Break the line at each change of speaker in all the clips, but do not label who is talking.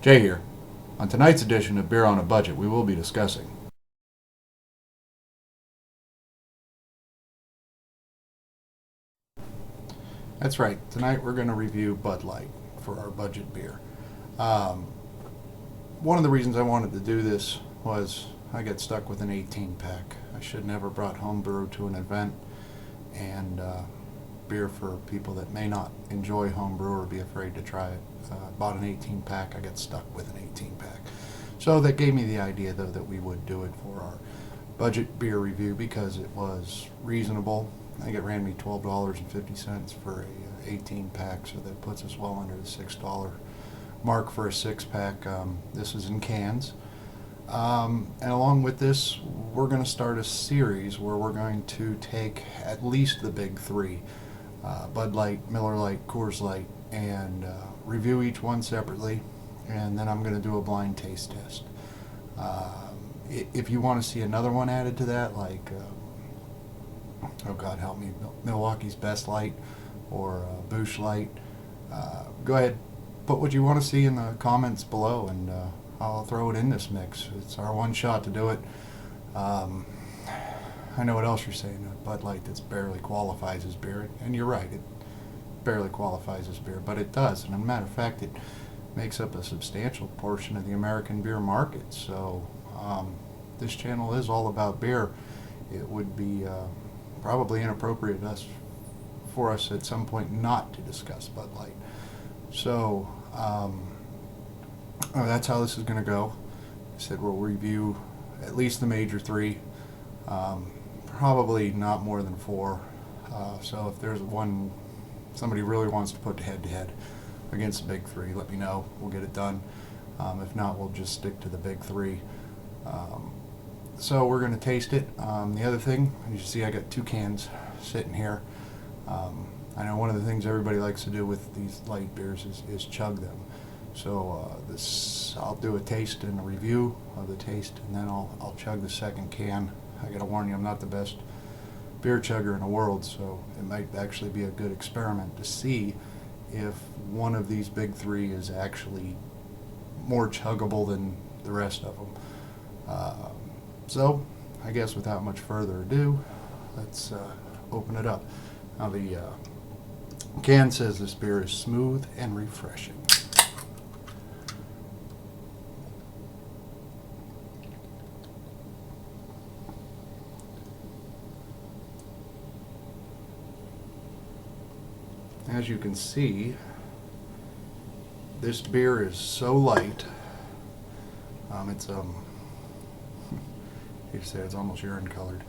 Jay here. On tonight's edition of Beer on a Budget, we will be discussing That's right. Tonight we're going to review Bud Light for our budget beer. Um, One of the reasons I wanted to do this was I got stuck with an 18 pack. I should never brought homebrew to an event, and beer for people that may not enjoy homebrew or be afraid to try it. Bought an 18 pack. I got stuck with an 18 pack. So that gave me the idea, though, that we would do it for our budget beer review because it was reasonable. I think it ran me $12.50 for a 18 pack, so that puts us well under the $6 mark for a 6-pack. This is in cans. And along with this, we're going to start a series where we're going to take at least the big three, Bud Light, Miller Lite, Coors Light, and review each one separately, and then I'm going to do a blind taste test. If you want to see another one added to that, like, oh God help me, Milwaukee's Best Light or Busch Light, go ahead, put what you want to see in the comments below, and I'll throw it in this mix. It's our one shot to do it. I know what else you're saying, Bud Light that's barely qualifies as beer, and you're right, it barely qualifies as beer, but it does, and as a matter of fact, it makes up a substantial portion of the American beer market. So this channel is all about beer. It would be probably inappropriate for us at some point not to discuss Bud Light. So that's how this is going to go. I said we'll review at least the major three, probably not more than four. So if there's one somebody really wants to put head-to-head against the big three, let me know. We'll get it done. If not, we'll just stick to the big three. So we're going to taste it. The other thing, as you see, I got 2 cans sitting here. I know one of the things everybody likes to do with these light beers is chug them. So I'll do a taste and a review of the taste, and then I'll chug the second can. I got to warn you, I'm not the best beer chugger in the world, so it might actually be a good experiment to see if one of these big three is actually more chuggable than the rest of them. So I guess without much further ado, let's open it up. Now the can says this beer is smooth and refreshing. As you can see, this beer is so light. It's you say it's almost urine colored.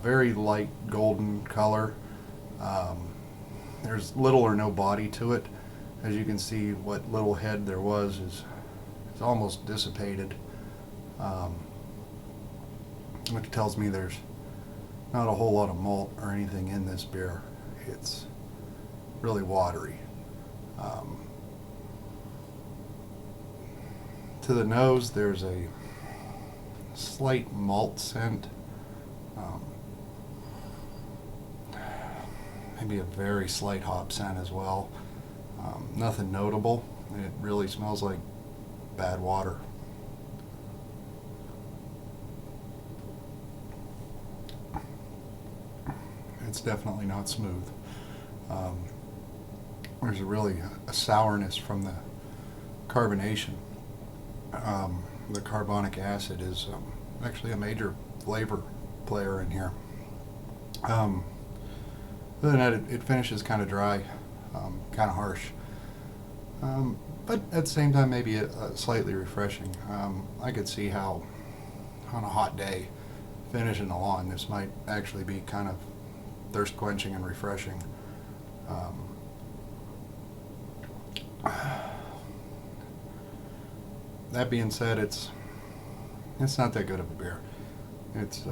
Very light golden color. There's little or no body to it. As you can see, what little head there was is almost dissipated, which tells me there's not a whole lot of malt or anything in this beer. It's really watery. To the nose, there's a slight malt scent, maybe a very slight hop scent as well. Nothing notable. It really smells like bad water. It's definitely not smooth. There's a sourness from the carbonation. The carbonic acid is actually a major flavor player in here. Other than that, it finishes kind of dry, kind of harsh, but at the same time maybe slightly refreshing. I could see how on a hot day finishing the lawn this might actually be kind of thirst quenching and refreshing. That being said, it's not that good of a beer. It's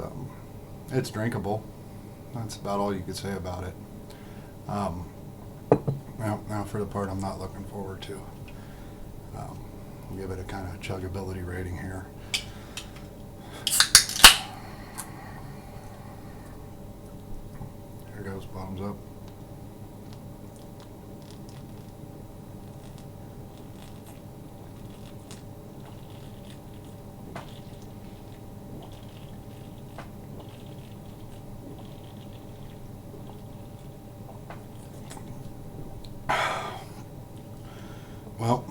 drinkable. That's about all you could say about it. Now for the part I'm not looking forward to. I'll give it a kind of chuggability rating here. Here goes, bottoms up. Well,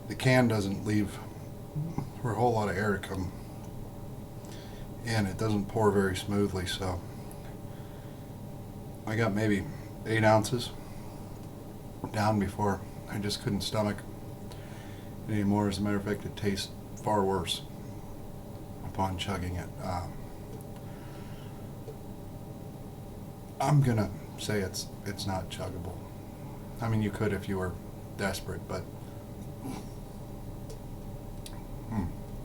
the can doesn't leave for a whole lot of air to come, and it doesn't pour very smoothly, so I got maybe 8 ounces down before I just couldn't stomach it anymore. As a matter of fact, it tastes far worse upon chugging it. I'm gonna say it's not chuggable. I mean, you could if you were desperate, but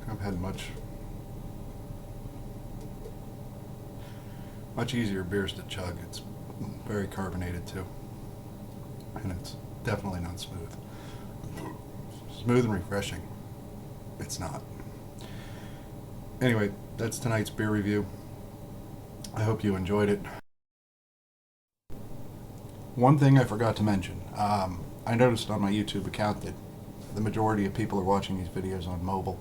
I've had much easier beers to chug. It's very carbonated too, and it's definitely not smooth. Smooth and refreshing, it's not. Anyway, that's tonight's beer review. I hope you enjoyed it. One thing I forgot to mention, I noticed on my YouTube account that the majority of people are watching these videos on mobile.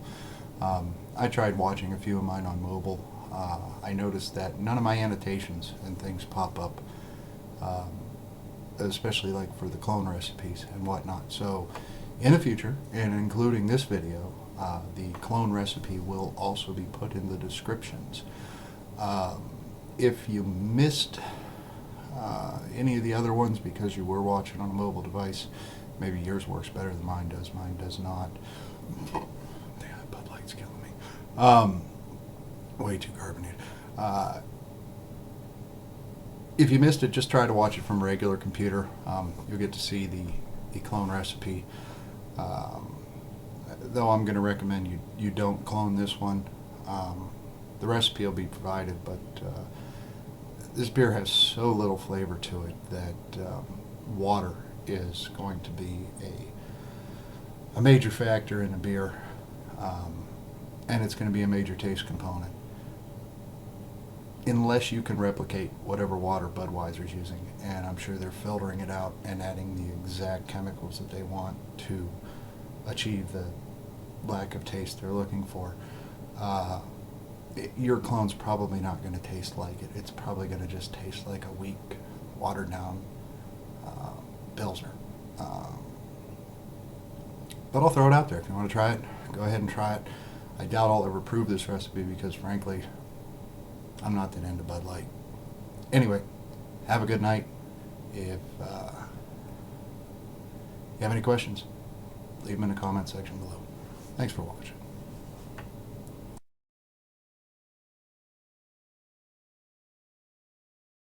I tried watching a few of mine on mobile. I noticed that none of my annotations and things pop up, especially like for the clone recipes and whatnot. So in the future, and including this video, the clone recipe will also be put in the descriptions. If you missed any of the other ones because you were watching on a mobile device, maybe yours works better than mine does. Mine does not. Yeah, Bud Light's killing me. Way too carbonated. If you missed it, just try to watch it from a regular computer. You'll get to see the clone recipe. Though I'm going to recommend you don't clone this one. The recipe will be provided, but this beer has so little flavor to it that water is going to be a major factor in the beer, and it's going to be a major taste component. Unless you can replicate whatever water Budweiser's using, and I'm sure they're filtering it out and adding the exact chemicals that they want to achieve the lack of taste they're looking for. Your clone's probably not going to taste like it. It's probably going to just taste like a weak, watered down Pilsner. But I'll throw it out there. If you want to try it, go ahead and try it. I doubt I'll ever prove this recipe because, frankly, I'm not that into Bud Light. Anyway, have a good night. If you have any questions, leave them in the comment section below. Thanks for watching.